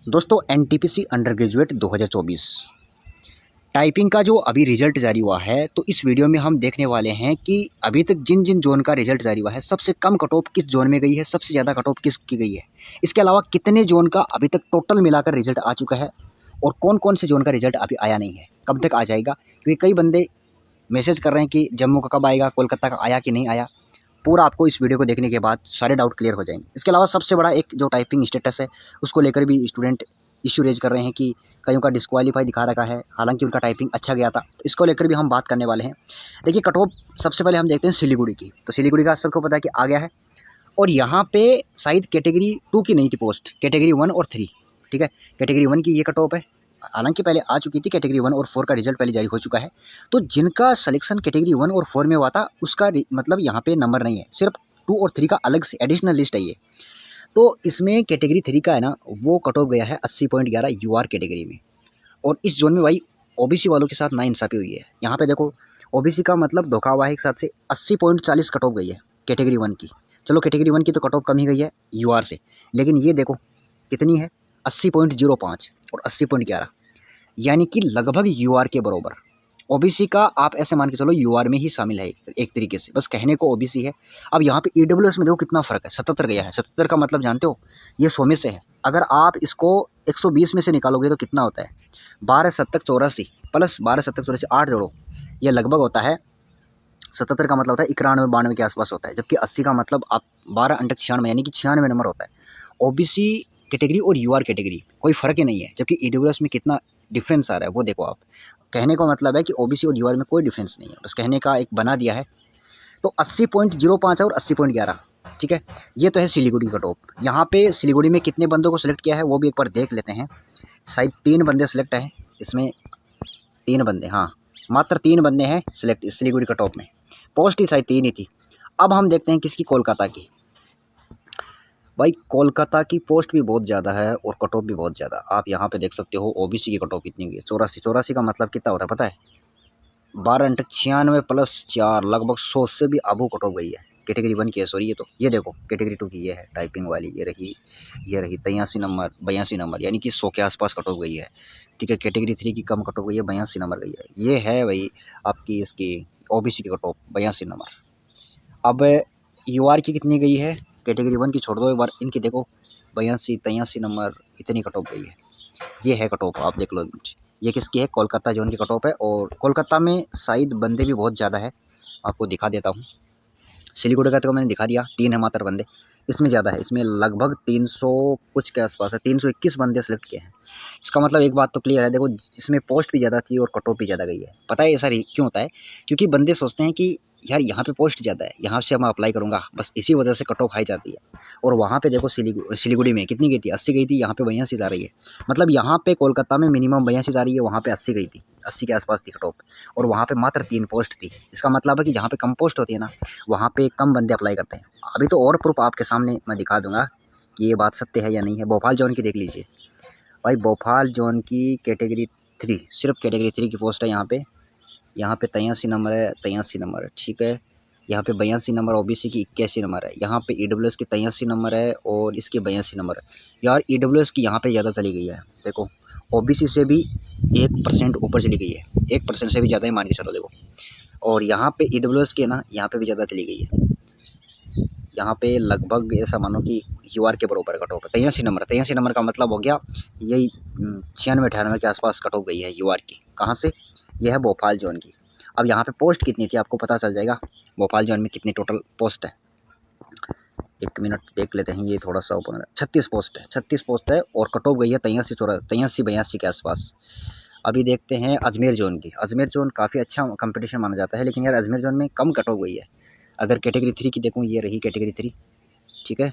दोस्तों NTPC under graduate 2024 typing का जो अभी रिजल्ट जारी हुआ है, तो इस वीडियो में हम देखने वाले हैं कि अभी तक जिन जिन जोन का रिजल्ट जारी हुआ है, सबसे कम कट ऑफ किस जोन में गई है, सबसे ज़्यादा कट ऑफ किस की गई है। इसके अलावा कितने जोन का अभी तक टोटल मिलाकर रिजल्ट आ चुका है और कौन कौन से जोन का रिजल्ट अभी आया नहीं है, कब तक आ जाएगा। क्योंकि कई बंदे मैसेज कर रहे हैं कि जम्मू का कब आएगा, कोलकाता का आया कि नहीं आया। पूरा आपको इस वीडियो को देखने के बाद सारे डाउट क्लियर हो जाएंगे। इसके अलावा सबसे बड़ा एक जो टाइपिंग स्टेटस है, उसको लेकर भी स्टूडेंट इश्यू रेज कर रहे हैं कि कईयों का डिस्क्वालीफाई दिखा रखा है, हालांकि उनका टाइपिंग अच्छा गया था। तो इसको लेकर भी हम बात करने वाले हैं। देखिए कट ऑफ सबसे पहले हम देखते हैं सिलीगुड़ी की। तो सिलीगुड़ी का सबको पता है कि आ गया है, और यहाँ पे शायद कैटेगरी 2 की नहीं थी पोस्ट, कैटेगरी 1 और 3। ठीक है, कैटेगरी 1 की ये कट ऑफ है, हालांकि पहले आ चुकी थी। कैटेगरी 1 और 4 का रिजल्ट पहले जारी हो चुका है। तो जिनका सिलेक्शन कैटेगरी 1 और 4 में हुआ था, उसका मतलब यहाँ पे नंबर नहीं है, सिर्फ 2 और 3 का अलग से एडिशनल लिस्ट है ये। तो इसमें कैटेगरी 3 का है ना, वो कट ऑफ गया है 80.11 यूआर कैटेगरी में। और इस जोन में भाई ओबीसी वालों के साथ नाइंसाफ़ी हुई है। यहाँ पे देखो, ओबीसी का मतलब धोखा हुआ है एक साथ से 80.40 कट ऑफ गई है कैटेगरी 1 की। चलो कैटेगरी 1 की तो कट ऑफ कम ही गई है यूआर से, लेकिन ये देखो कितनी है, 80.05 और 80.11, यानी कि लगभग यूआर के बराबर। ओबीसी का आप ऐसे मान के चलो यूआर में ही शामिल है एक तरीके से, बस कहने को ओबीसी है। अब यहाँ पे ईडब्ल्यूएस में देखो कितना फ़र्क है, 77 गया है। 77 का मतलब जानते हो, ये 100 में से है। अगर आप इसको 120 में से निकालोगे तो कितना होता है, 12 शतक 84 प्लस 12 शतक 84, 8 जोड़ो, ये लगभग होता है 77 का मतलब होता है 91-92 के आसपास होता है। जबकि 80 का मतलब आप 12 अंटक 96 यानी कि 96 नंबर होता है। ओबीसी कैटेगरी और यूआर कैटेगरी कोई फ़र्क ही नहीं है, जबकि ईडब्ल्यूएस में कितना डिफरेंस आ रहा है वो देखो आप। कहने का मतलब है कि ओबीसी और यूआर में कोई डिफरेंस नहीं है, बस कहने का एक बना दिया है। तो 80.05 और 80.11, ठीक है। ये तो है सिलीगुड़ी का टॉप। यहाँ पे सिलीगुड़ी में कितने बंदों को सिलेक्ट किया है वो भी एक बार देख लेते हैं। शायद 3 बंदे सिलेक्ट हैं इसमें, 3 बंदे, हाँ मात्र 3 बंदे हैं सिलेक्ट सिलीगुड़ी का टॉप में। पोस्ट ही शायद 3 ही थी। अब हम देखते हैं किसकी, कोलकाता की। भाई कोलकाता की पोस्ट भी बहुत ज़्यादा है और कट ऑफ भी बहुत ज़्यादा। आप यहाँ पे देख सकते हो ओबीसी की कट ऑफ कितनी है, 84। का मतलब कितना होता है पता है, 12 अंटक 96 प्लस 4, लगभग 100 से भी अबू कट ऑफ गई है। कैटेगरी 1 की है, सॉरी। ये देखो कैटेगरी 2 की ये है टाइपिंग वाली, ये रही 83 नंबर, 82 नंबर, यानी कि 100 के आसपास कट ऑफ गई है। ठीक है, कैटेगरी 3 की कम कट ऑफ गई है, 82 नंबर गई है। ये है भाई आपकी इसकी ओबीसी की कट ऑफ, 82 नंबर। अब यूआर की कितनी गई है, कैटेगरी 1 की छोड़ दो एक बार, इनकी देखो 82-83 नंबर, इतनी कट ऑफ गई है। ये है कट ऑफ, आप देख लो। ये किसकी है, कोलकाता जोन की कट ऑफ है। और कोलकाता में शायद बंदे भी बहुत ज़्यादा है, आपको दिखा देता हूँ। सिलीगुड़ी का तो मैंने दिखा दिया, 3 है मात्र बंदे। इसमें ज़्यादा है, इसमें लगभग 300 कुछ के आसपास है, 321 बंदे सेलेक्ट किए हैं। इसका मतलब एक बात तो क्लियर है, देखो इसमें पोस्ट भी ज़्यादा थी और कट ऑफ भी ज़्यादा गई है। पता है ऐसा क्यों होता है, क्योंकि बंदे सोचते हैं कि यार यहाँ पे पोस्ट ज़्यादा है, यहाँ से मैं अप्लाई करूँगा, बस इसी वजह से कट ऑफ हाई जाती है। और वहाँ पे देखो सिलीगुड़ी में कितनी गई थी, 80 गई थी, यहाँ पे 82 जा रही है। मतलब यहाँ पे कोलकाता में मिनिमम 82 जा रही है, वहाँ पे 80 गई थी, 80 के आसपास थी कट ऑफ। और वहाँ पे मात्र 3 पोस्ट थी। इसका मतलब है कि जहाँ पे कम पोस्ट होती है ना, वहाँ पे कम बंदे अप्लाई करते हैं। अभी तो और प्रूफ आपके सामने मैं दिखा दूंगा कि ये बात सत्य है या नहीं है। भोपाल जोन की देख लीजिए भाई, भोपाल जोन की कैटेगरी 3, सिर्फ कैटेगरी 3 की पोस्ट है यहाँ पे। यहाँ पे 83 नंबर है, 83 नंबर है, ठीक है। यहाँ पे 82 नंबर, ओबीसी की 81 नंबर है। यहाँ पे ईडब्ल्यूएस की 83 नंबर है और इसकी 82 नंबर है। यार ईडब्ल्यूएस की यहाँ पे ज़्यादा चली गई है, देखो ओबीसी से भी 1% ऊपर चली गई है, 1% से भी ज़्यादा ही मान के चलो देखो। और यहाँ पे ईडब्ल्यूएस की है ना, यहाँ पे भी ज़्यादा चली गई है। यहाँ पे लगभग ऐसा मानो कि यूआर के बराबर कट ऑफ है, 83 नंबर का मतलब हो गया यही 96-98 के आसपास कट ऑफ गई है यूआर की। कहाँ से, यह है भोपाल जोन की। अब यहाँ पे पोस्ट कितनी थी आपको पता चल जाएगा, भोपाल जोन में कितनी टोटल पोस्ट है। 1 मिनट देख लेते हैं, ये थोड़ा सा ओपन, 36 पोस्ट है, 36 पोस्ट है और कट ऑफ गई है 83-82 के आसपास। अभी देखते हैं अजमेर जोन की। अजमेर जोन काफ़ी अच्छा कंपटीशन माना जाता है, लेकिन यार अजमेर जोन में कम कट ऑफ गई है। अगर कैटेगरी 3 की देखूँ, ये रही कैटेगरी 3, ठीक है,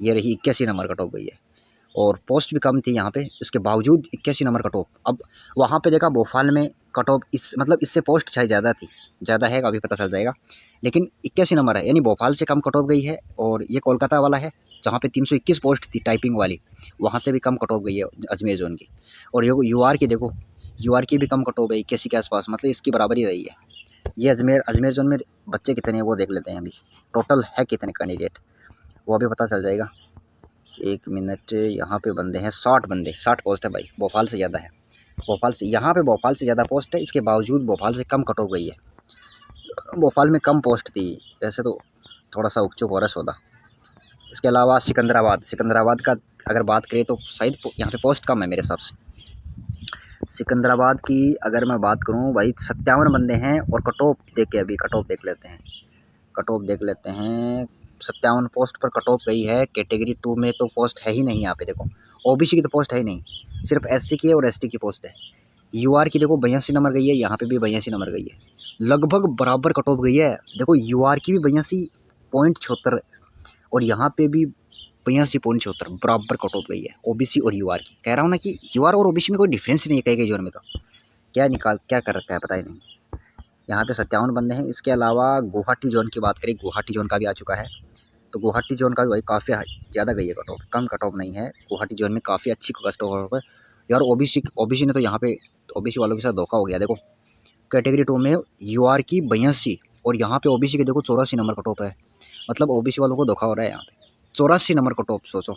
ये रही 81 नंबर कट ऑफ गई है। और पोस्ट भी कम थी यहाँ पे, उसके बावजूद 81 नंबर कट ऑफ। अब वहाँ पे देखा भोपाल में कट ऑफ इस मतलब इससे पोस्ट शायद ज़्यादा थी, ज़्यादा है अभी पता चल जाएगा, लेकिन 81 नंबर है, यानी भोपाल से कम कट ऑफ गई है। और ये कोलकाता वाला है जहाँ पे 321 पोस्ट थी टाइपिंग वाली, वहाँ से भी कम कट ऑफ गई है अजमेर जोन की। और ये यूआर की देखो, यूआर की भी कम कट ऑफ है 81 के आसपास, मतलब इसकी बराबरी रही है। ये अजमेर जोन में बच्चे कितने हैं वो देख लेते हैं अभी, टोटल है कितने कैंडिडेट वो अभी पता चल जाएगा। एक मिनट, यहाँ पे बंदे हैं 60 बंदे, 60 पोस्ट है भाई, भोपाल से ज़्यादा है। भोपाल से यहाँ पे भोपाल से ज़्यादा पोस्ट है, इसके बावजूद भोपाल से कम कट ऑफ गई है। भोपाल में कम पोस्ट थी, वैसे तो थोड़ा सा उकचुक हो रहा सौदा। इसके अलावा सिकंदराबाद, सिकंदराबाद का अगर बात करें तो शायद यहाँ पे पोस्ट कम है मेरे हिसाब से। सिकंदराबाद की अगर मैं बात करूँ भाई 57 बंदे हैं, और कट ऑफ देख के अभी कट ऑफ देख लेते हैं, कट ऑफ देख लेते हैं। 57 पोस्ट पर कट ऑफ गई है। कैटेगरी 2 में तो पोस्ट है ही नहीं यहाँ पे, देखो ओबीसी की तो पोस्ट है ही नहीं, सिर्फ एससी की और एसटी की पोस्ट है। यूआर की देखो 82 नंबर गई है, यहाँ पे भी 82 नंबर गई है, लगभग बराबर कट ऑफ गई है। देखो यूआर की भी 82.76 और यहाँ पे भी 82.74 बराबर कट ऑफ गई है ओबीसी और यूआर की। कह रहा हूँ ना कि यूआर और ओबीसी में कोई डिफरेंस नहीं है कई कई जोन में, तो क्या कर रखा है पता ही नहीं। यहाँ पे 57 बंदे हैं। इसके अलावा गुवाहाटी जोन की बात करें, गुवाहाटी जोन का भी आ चुका है, तो गुवाहाटी जोन का भी भाई काफ़ी ज़्यादा गई है कट ऑफ, कम कट ऑफ नहीं है। गुवाहाटी जोन में काफ़ी अच्छी कट ऑफ है यार। ओबीसी ने तो यहाँ पे ओबीसी वालों के साथ धोखा हो गया। देखो कैटेगरी 2 में यूआर की 82 और यहाँ पे ओबीसी के देखो 84 नंबर कट ऑफ है, मतलब ओबीसी वालों को धोखा हो रहा है यहाँ पे। 84 नंबर कट ऑफ सोचो,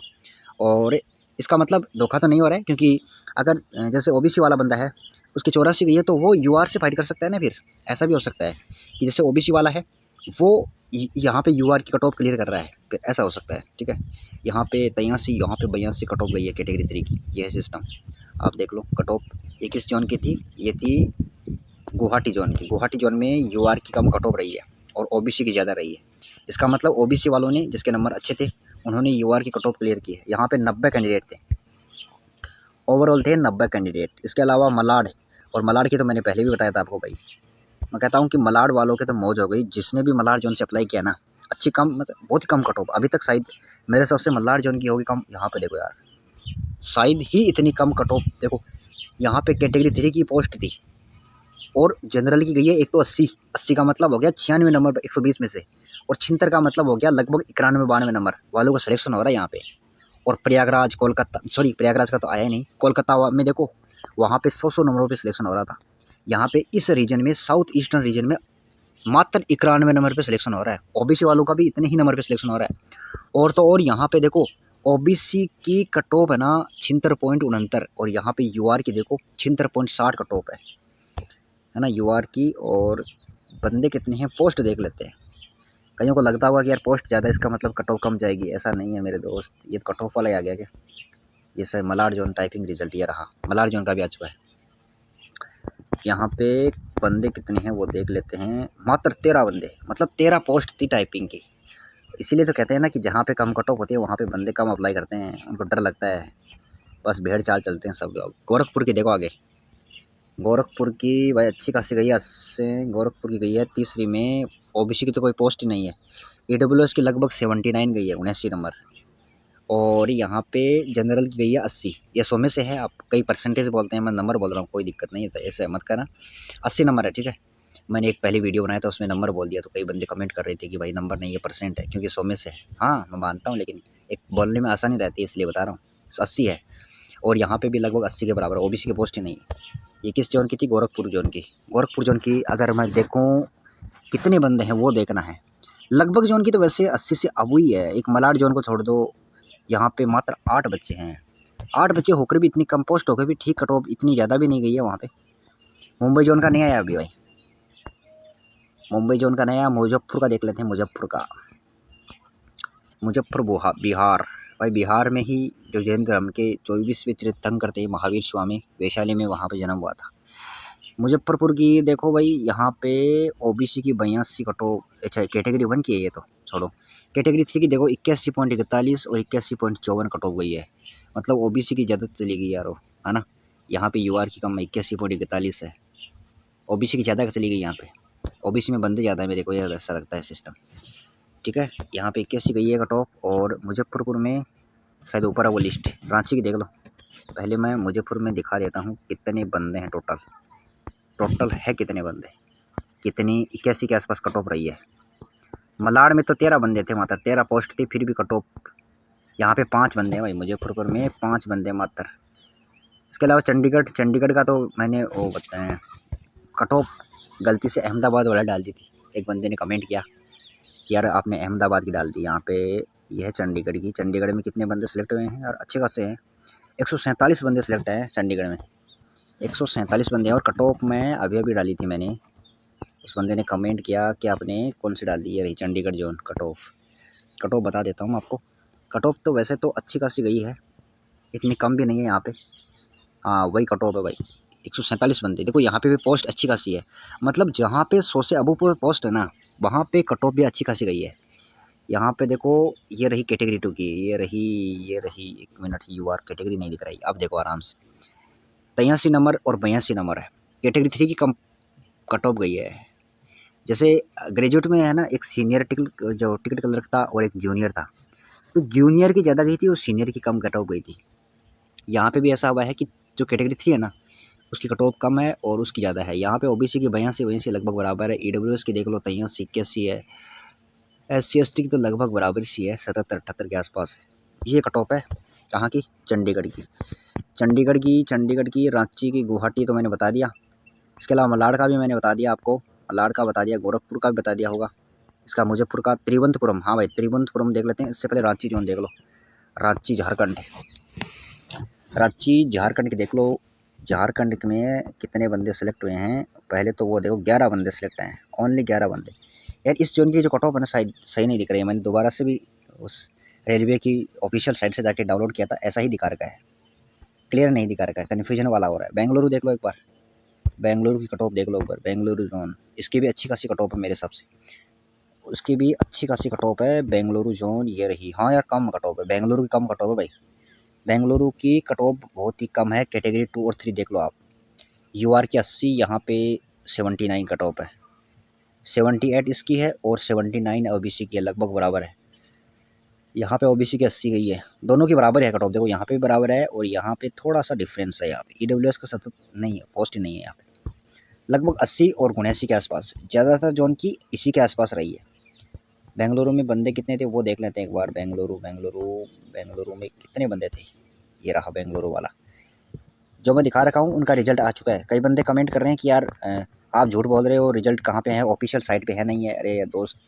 और इसका मतलब धोखा तो नहीं हो रहा है, क्योंकि अगर जैसे ओबीसी वाला बंदा है उसकी 84 गई है तो वो यूआर से फाइट कर सकता है ना। फिर ऐसा भी हो सकता है कि जैसे ओबीसी वाला है वो यहाँ पे यूआर की कट ऑफ क्लियर कर रहा है, फिर ऐसा हो सकता है। ठीक है, यहाँ पे 83, यहाँ पे 82 कट ऑफ गई है कैटेगरी 3 की। ये है सिस्टम, आप देख लो कट ऑफ। ये किस जोन की थी? ये थी गुवाहाटी जोन की। गुवाहाटी जोन में यूआर की कम कट ऑफ रही है और ओबीसी की ज़्यादा रही है। इसका मतलब ओबीसी वालों ने, जिसके नंबर अच्छे थे, उन्होंने यूआर की कट ऑफ क्लियर की है। यहाँ पे 90 कैंडिडेट थे, ओवरऑल थे 90 कैंडिडेट। इसके अलावा मलाड, और मलाड की तो मैंने पहले भी बताया था आपको भाई। मैं कहता हूँ कि मलाड वालों के तो मौज हो गई, जिसने भी मलाड जोन से अप्लाई किया ना, अच्छी कम मतलब बहुत ही कम कट ऑफ अभी तक शायद मेरे सबसे मलाड जोन की होगी कम। यहाँ पे देखो यार, शायद ही इतनी कम कट ऑफ। देखो यहाँ पे कैटेगरी 3 की पोस्ट थी और जनरल की गई है एक तो 80 का मतलब हो गया 96 नंबर 120 में से, और 76 का मतलब हो गया लगभग 91-92 नंबर वालों का सिलेक्शन हो रहा है यहाँ पे। और प्रयागराज, कोलकाता, सॉरी प्रयागराज का तो आया ही नहीं, कोलकाता में देखो वहाँ पे 100 नंबरों पे सिलेक्शन हो रहा था। यहाँ पे इस रीजन में, साउथ ईस्टर्न रीजन में मात्र 91 नंबर पे सिलेक्शन हो रहा है। ओबीसी वालों का भी इतने ही नंबर पे सिलेक्शन हो रहा है। और तो और यहाँ पे देखो ओबीसी की कट ऑफ है ना 76.69, और यहाँ पे यूआर की देखो 76.60 कट ऑफ है ना यूआर की। और बंदे कितने हैं पोस्ट देख लेते हैं। कईयों को लगता होगा कि यार पोस्ट ज़्यादा इसका मतलब कट ऑफ कम जाएगी, ऐसा नहीं है मेरे दोस्त, ये कट ऑफ वाला ही आ गया क्या। ये sir Malad zone typing result ये रहा, मलाड जोन का भी आ चुका है। यहाँ पे बंदे कितने हैं वो देख लेते हैं, मात्र 13 बंदे, मतलब 13 पोस्ट थी टाइपिंग की। इसीलिए तो कहते हैं ना कि जहाँ पे कम कट ऑफ होती है वहाँ पे बंदे कम अप्लाई करते हैं, उनको डर लगता है, बस भेड़ चाल चलते हैं सब लोग। गोरखपुर की देखो आगे, गोरखपुर की भाई अच्छी खासी गई है, 80 गोरखपुर की गई है तीसरी में। ओबीसी की तो कोई पोस्ट ही नहीं है। ईडब्ल्यूएस की लगभग 79 गई है, 79 नंबर। और यहाँ पे जनरल की गई है 80। ये 100 में से है, आप कई परसेंटेज बोलते हैं, मैं नंबर बोल रहा हूँ, कोई दिक्कत नहीं है, ऐसे मत करना। 80 नंबर है, ठीक है। मैंने एक पहली वीडियो बनाया था उसमें नंबर बोल दिया, तो कई बंदे कमेंट कर रहे थे कि भाई नंबर नहीं है, परसेंट है, क्योंकि 100 में से है। हाँ मैं मानता हूँ, लेकिन एक बोलने में आसानी रहती है इसलिए बता रहा हूँ। 80 है, और यहाँ पे भी लगभग 80 के बराबर। ओबीसी की पोस्ट ही नहीं है। ये किस जोन की थी? गोरखपुर जोन की। गोरखपुर जोन की अगर मैं देखूँ कितने बंदे हैं वो देखना है। लगभग जोन की तो वैसे 80 से अब हुई है, एक मलाड जोन को छोड़ दो, यहाँ पे मात्र 8 बच्चे हैं। 8 बच्चे होकर भी इतनी कम पोस्ट होकर भी ठीक कट ऑफ इतनी ज़्यादा भी नहीं गई है वहाँ पे। मुंबई जोन का नहीं आया अभी भाई, मुंबई जोन का नया, मुजफ्फर का देख लेते हैं। मुजफ्फर का, मुजफ्फर बिहार। भाई बिहार में ही जो जैन धर्म के 24वें तीर्थंकर महावीर स्वामी वैशाली में, वहाँ पे जन्म हुआ था। मुजफ्फरपुर की देखो भाई, यहाँ पे ओबीसी की 82 कट ऑफ, अच्छा कैटेगरी 1 की है ये तो छोड़ो। कैटेगरी 3 की देखो 81.41 और 81.54 कट ऑफ गई है, मतलब ओबीसी की ज़्यादा चली गई यार वो, है ना। यहाँ पे यूआर की कम 81.41 है, ओबीसी की ज़्यादा चली गई यहाँ पे। ओबीसी में बंदे ज़्यादा है मेरे को ये ऐसा लगता है सिस्टम, ठीक है। यहाँ पे 81 गई है कट ऑफ, और मुजफ्फरपुर में शायद ऊपर है वो लिस्ट, रांची की देख लो। पहले मैं मुजफ्फर में दिखा देता हूँ कितने बंदे हैं टोटल है कितने बंदे, कितनी 81 के आसपास कट ऑफ रही है। मलाड में तो 13 बंदे थे, मात्र 13 पोस्ट थी, फिर भी कट ऑफ। यहाँ पे 5 बंदे हैं भाई, मुजफ्फरपुर में 5 बंदे मात्र। इसके अलावा चंडीगढ़ का तो मैंने वो बताया कट ऑफ गलती से अहमदाबाद वाला डाल दी थी। एक बंदे ने कमेंट किया कि यार आपने अहमदाबाद की डाल दी, यहाँ पे ये है चंडीगढ़ की। चंडीगढ़ में कितने बंदे सेलेक्ट हुए हैं और अच्छे खासे हैं। 147 बंदे सेलेक्ट हैं चंडीगढ़ में, 147 बंदे हैं। और कट ऑफ में अभी डाली थी मैंने, उस बंदे ने कमेंट किया कि आपने कौन सी डाल दी। ये रही चंडीगढ़ जोन कट ऑफ बता देता हूँ आपको। कट ऑफ तो वैसे तो अच्छी खासी गई है, इतनी कम भी नहीं है यहाँ पे। हाँ वही कट ऑफ है भाई, 147 बंदे। देखो यहाँ पे भी पोस्ट अच्छी खासी है, मतलब जहाँ पे 100 से अबू पोस्ट है ना, वहाँ पे कट ऑफ भी अच्छी खासी गई है। यहाँ पे देखो, ये रही कैटेगरी 2 की, ये रही 1 मिनट, यूआर कैटेगरी नहीं दिख रही, अब देखो आराम से। 83 नंबर और 82 नंबर है। कैटेगरी 3 की कम कट ऑफ गई है। जैसे ग्रेजुएट में है ना, एक सीनियर टिकट क्लर्क था और एक जूनियर था, तो जूनियर की ज़्यादा गई थी और सीनियर की कम कट ऑफ गई थी। यहाँ पे भी ऐसा हुआ है कि जो कैटेगरी 3 है ना, उसकी कट ऑफ कम है और उसकी ज़्यादा है। यहाँ पे ओबीसी की 82 लगभग बराबर है। ईडब्ल्यूएस की देख लो 83 है। SC/ST की तो लगभग बराबर सी है, 77-78 के आसपास है। ये कट ऑफ है कहाँ की? चंडीगढ़ की। चंडीगढ़ की, रांची की, गुवाहाटी तो मैंने बता दिया। इसके अलावा मलाड का भी मैंने बता दिया आपको, मलाड का बता दिया, गोरखपुर का भी बता दिया होगा। इसका मुजफ्फर का, त्रिवंतपुरम, हाँ भाई त्रिवंतपुरम देख लेते हैं। इससे पहले रांची जोन देख लो, रांची झारखंड की देख लो। झारखंड में कितने बंदे सेलेक्ट हुए हैं पहले तो वो देखो, 11 बंदे सेलेक्ट हैं, ओनली 11 बंदे। यार इस जोन की जो कट ऑफ है ना, शायद सही नहीं दिख रही है। मैंने दोबारा से भी उस रेलवे की ऑफिशियल साइट से जाके डाउनलोड किया था, ऐसा ही दिखा रखा है, क्लियर नहीं दिखा रखा है, कन्फ्यूजन वाला हो रहा है। बेंगलुरु देख लो एक बार, बेंगलुरु की कट ऑफ देख लो एक बार, बेंगलुरु जोन, इसकी भी अच्छी खासी कट ऑफ है मेरे हिसाब से, उसकी भी अच्छी खासी कट ऑफ है। बेंगलुरु जोन ये रही, हाँ यार कम कट ऑफ है, बेंगलुरु की कम कट ऑफ है भाई। बेंगलुरु की कट ऑफ बहुत ही कम है, कैटेगरी 2 और 3 देख लो आप। यूआर की 80, यहाँ पे 79 कट ऑफ है, 78 इसकी है और 79 ओबीसी की है, लगभग बराबर है। यहाँ पे ओबीसी की 80 गई है, दोनों की बराबर है कट ऑफ। देखो यहाँ पे भी बराबर है और यहाँ पे थोड़ा सा डिफरेंस है। यहाँ पे ईडब्ल्यूएस का सतत नहीं है, पोस्ट ही नहीं है यहाँ पे। लगभग 80 और 79 के आसपास, ज़्यादातर जोन की इसी के आसपास रही है। बेंगलुरु में बंदे कितने थे वो देख लेते हैं एक बार। बेंगलुरु में कितने बंदे थे, ये रहा बेंगलुरु वाला जो मैं दिखा रखा हूँ, उनका रिजल्ट आ चुका है। कई बंदे कमेंट कर रहे हैं कि यार आप झूठ बोल रहे हो, रिजल्ट कहाँ पे है, ऑफिशियल साइट पे है नहीं है। अरे दोस्त,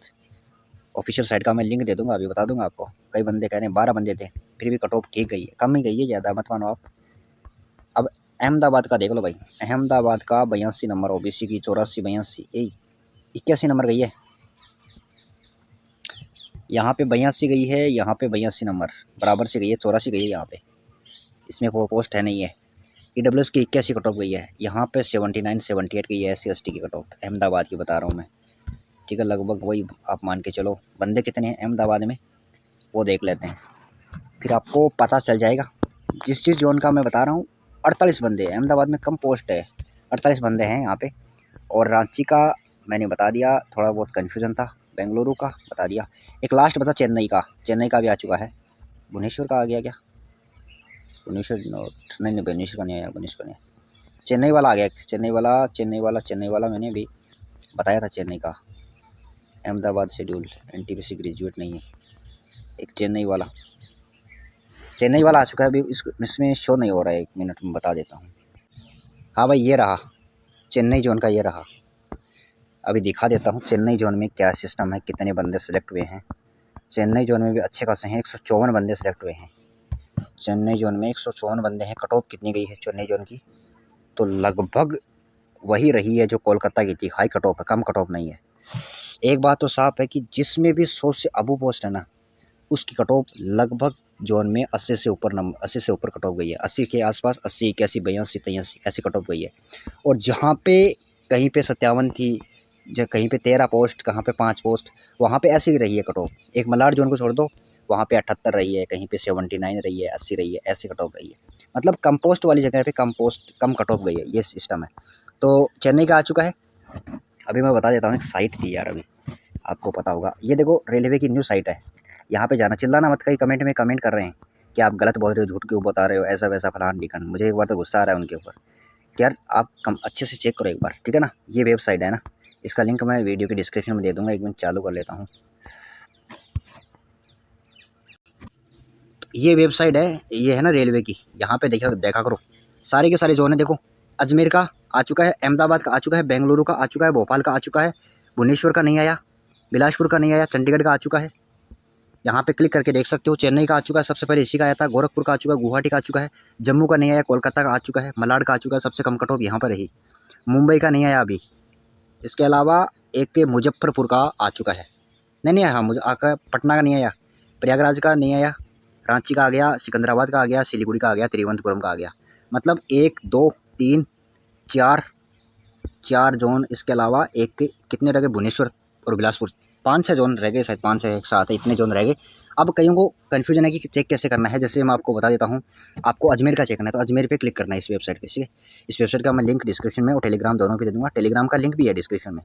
ऑफिशियल साइट का मैं लिंक दे दूंगा, अभी बता दूंगा आपको। कई बंदे कह रहे हैं 12 बंदे थे, फिर भी कट ऑफ ठीक गई है, कम ही गई है, ज़्यादा मत मानो आप। अब अहमदाबाद का देख लो भाई, अहमदाबाद का 82 नंबर ओबीसी की, 84, 82, 81 नंबर गई है। यहाँ पे 82 गई है, यहाँ पे 82 नंबर बराबर से गई है, 84 गई है यहाँ पे, इसमें वो पोस्ट है नहीं है। ईडब्ल्यूएस की 81 कट ऑफ गई है, यहाँ पे 79-78 गई है SC/ST की कट ऑफ, अहमदाबाद की बता रहा हूँ मैं, ठीक है। लगभग वही आप मान के चलो। बंदे कितने हैं अहमदाबाद में वो देख लेते हैं, फिर आपको पता चल जाएगा। जिस जोन का मैं बता रहा हूँ 48 बंदे, अहमदाबाद में कम पोस्ट है, 48 बंदे हैं यहाँ पे। और रांची का मैंने बता दिया, थोड़ा बहुत कन्फ्यूजन था। बेंगलुरु का बता दिया। एक लास्ट बता चेन्नई का भी आ चुका है। भुवनेश्वर का आ गया क्या? भुवनेश्वर नहीं, भुवनेश्वर का नहीं आया, भुवनेश्वर का नहीं, चेन्नई वाला आ गया। चेन्नई वाला मैंने भी बताया था, चेन्नई का। अहमदाबाद शेड्यूल NTPC ग्रेजुएट नहीं है, एक चेन्नई वाला आ चुका है। अभी इसमें शो नहीं हो रहा है, 1 मिनट में बता देता हूँ। हाँ भाई ये रहा चेन्नई जोन का, ये रहा। अभी दिखा देता हूँ चेन्नई जोन में क्या सिस्टम है, कितने बंदे सेलेक्ट हुए हैं। चेन्नई जोन में भी अच्छे खासे हैं, 154 बंदे सेलेक्ट हुए हैं। चेन्नई जोन में 154 बंदे हैं। कट ऑफ कितनी गई है चेन्नई जोन की? तो लगभग वही रही है जो कोलकाता की थी, हाई कट ऑफ है, कम कट ऑफ नहीं है। एक बात तो साफ है कि जिसमें भी 100 से अबू पोस्ट है ना, उसकी कट ऑफ लगभग जोन में 80 से ऊपर कट ऑफ गई है। 80 के आसपास, 80, 81, 82, 83 ऐसी कट ऑफ गई है। और जहाँ पे कहीं पे 57 थी, कहीं पे 13 पोस्ट, कहाँ पे 5 पोस्ट, वहाँ पे ऐसी ही रही है कट ऑफ। एक मलाड जोन को छोड़ दो, वहाँ पे 78 रही है, कहीं पे 79 रही है, 80 रही है, ऐसी कट ऑफ रही है। मतलब कम पोस्ट वाली जगह पे कम कट ऑफ गई है, ये सिस्टम है। तो चेन्नई का आ चुका है। अभी मैं बता देता हूँ, एक साइट थी यार, अभी आपको पता होगा, ये देखो रेलवे की न्यू साइट है। यहाँ पे जाना, चिल्लाना मत, कई कमेंट में कमेंट कर रहे हैं कि आप गलत बोल रहे हो, झूठ क्यों बता रहे हो, ऐसा वैसा फलान ढिकान। मुझे एक बार तो गुस्सा आ रहा है उनके ऊपर कि यार आप अच्छे से चेक करो एक बार, ठीक है ना। ये वेबसाइट है ना, इसका लिंक मैं वीडियो के डिस्क्रिप्शन में दे दूँगा। एक मिनट चालू कर लेता हूँ। ये वेबसाइट है, ये है ना रेलवे की, यहाँ पे देखा करो, सारे के सारे जोन है। देखो अजमेर का आ चुका है, अहमदाबाद का आ चुका है, बेंगलुरु का आ चुका है, भोपाल का आ चुका है, भुवनेश्वर का नहीं आया, बिलासपुर का नहीं आया, चंडीगढ़ का आ चुका है। यहाँ पे क्लिक करके देख सकते हो। चेन्नई का आ चुका है, सबसे पहले इसी का आया था। गोरखपुर का आ चुका है, गुवाहाटी का आ चुका है, जम्मू का नहीं आया, कोलकाता का आ चुका है, मलाड का आ चुका है, सबसे कम कट ऑफ यहाँ पर रही। मुंबई का नहीं आया अभी। इसके अलावा एक के मुजफ्फरपुर का आ चुका है, नहीं आया। हाँ, मुझे आकर पटना का नहीं आया, प्रयागराज का नहीं आया, रांची का आ गया, सिकंदराबाद का आ गया, सिलीगुड़ी का आ गया, तिरुवनंतपुरम का आ गया। मतलब 1 2 3 4 जोन। इसके अलावा एक के कितने रह गए, भुवनेश्वर और बिलासपुर, 5-6 जोन रह गए, शायद 5 से 7 है, इतने जोन रह गए। अब कईयों को कन्फ्यूजन है कि चेक कैसे करना है। जैसे मैं आपको बता देता हूँ, आपको अजमेर का चेक करना है तो अजमेर पे क्लिक करना है, इस वेबसाइट पे। ठीक है, इस वेबसाइट का मैं लिंक डिस्क्रिप्शन में और टेलीग्राम दोनों पे दे दूँगा। टेलीग्राम का लिंक भी है डिस्क्रिप्शन में,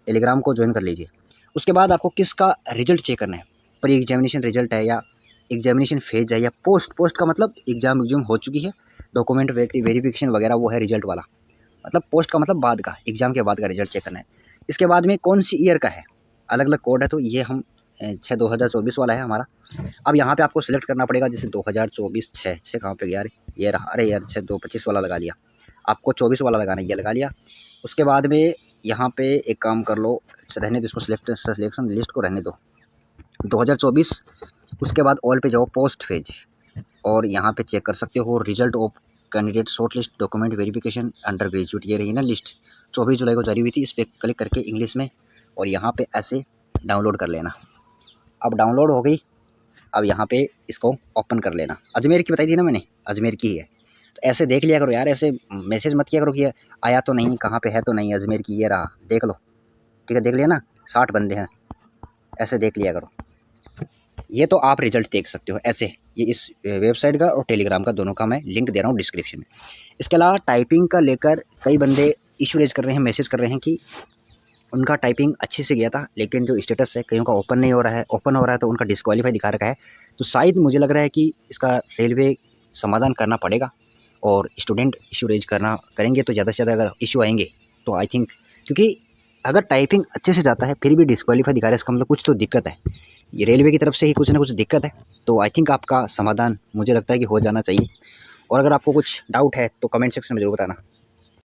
टेलीग्राम को ज्वाइन कर लीजिए। उसके बाद आपको किसका रिजल्ट चेक करना है, प्री एग्जामिनेशन रिजल्ट है या एग्जामिनेशन फेज है या पोस्ट का मतलब एग्जाम हो चुकी है, डॉक्यूमेंट वेरिफिकेशन वगैरह वो है रिजल्ट वाला। मतलब पोस्ट का मतलब बाद का, एग्जाम के बाद का रिजल्ट चेक करना है। इसके बाद में कौन सी ईयर का है, अलग अलग कोड है, तो ये हम 6/2024 वाला है हमारा। अब यहाँ पे आपको सिलेक्ट करना पड़ेगा, जैसे 2024 6 कहाँ पे गया, ये रहा, अरे यार 6/2/25 वाला लगा लिया, आपको 24 वाला लगाना है, ये लगा लिया। उसके बाद में यहाँ पे एक काम कर लो, रहने दो इसको, सिलेक्शन लिस्ट को रहने दो 2024। उसके बाद ऑल पे जाओ, पोस्ट फेज, और यहाँ पे चेक कर सकते हो result of candidate short list document verification under graduate. ये रही ना लिस्ट, 24 जुलाई को जारी हुई थी। इस पर क्लिक करके इंग्लिश में, और यहाँ पे ऐसे डाउनलोड कर लेना। अब डाउनलोड हो गई, अब यहाँ पे इसको ओपन कर लेना। अजमेर की बताई थी ना मैंने, अजमेर की है, तो ऐसे देख लिया करो यार, ऐसे मैसेज मत किया करो कि आया तो नहीं, कहाँ पे है तो नहीं, अजमेर की ये रहा, देख लो। ठीक है, देख लिया ना, 60 बंदे हैं, ऐसे देख लिया करो। ये तो आप रिजल्ट देख सकते हो ऐसे, ये इस वेबसाइट का और टेलीग्राम का दोनों का मैं लिंक दे रहा हूँ डिस्क्रिप्शन में। इसके अलावा टाइपिंग का लेकर कई बंदे इशू रेज कर रहे हैं, मैसेज कर रहे हैं कि उनका टाइपिंग अच्छे से गया था, लेकिन जो स्टेटस है कईयों का ओपन नहीं हो रहा है, ओपन हो रहा है तो उनका डिस्क्वालीफाई दिखा रखा है। तो शायद मुझे लग रहा है कि इसका रेलवे समाधान करना पड़ेगा, और स्टूडेंट इशू रेज करेंगे तो ज़्यादा से ज़्यादा अगर इशू आएंगे तो आई थिंक, क्योंकि अगर टाइपिंग अच्छे से जाता है फिर भी डिस्क्वालीफाई दिखा रहा है, इसका मतलब कुछ तो दिक्कत है, ये रेलवे की तरफ से ही कुछ ना कुछ दिक्कत है। तो आई थिंक आपका समाधान मुझे लगता है कि हो जाना चाहिए। और अगर आपको कुछ डाउट है तो कमेंट सेक्शन में ज़रूर बताना।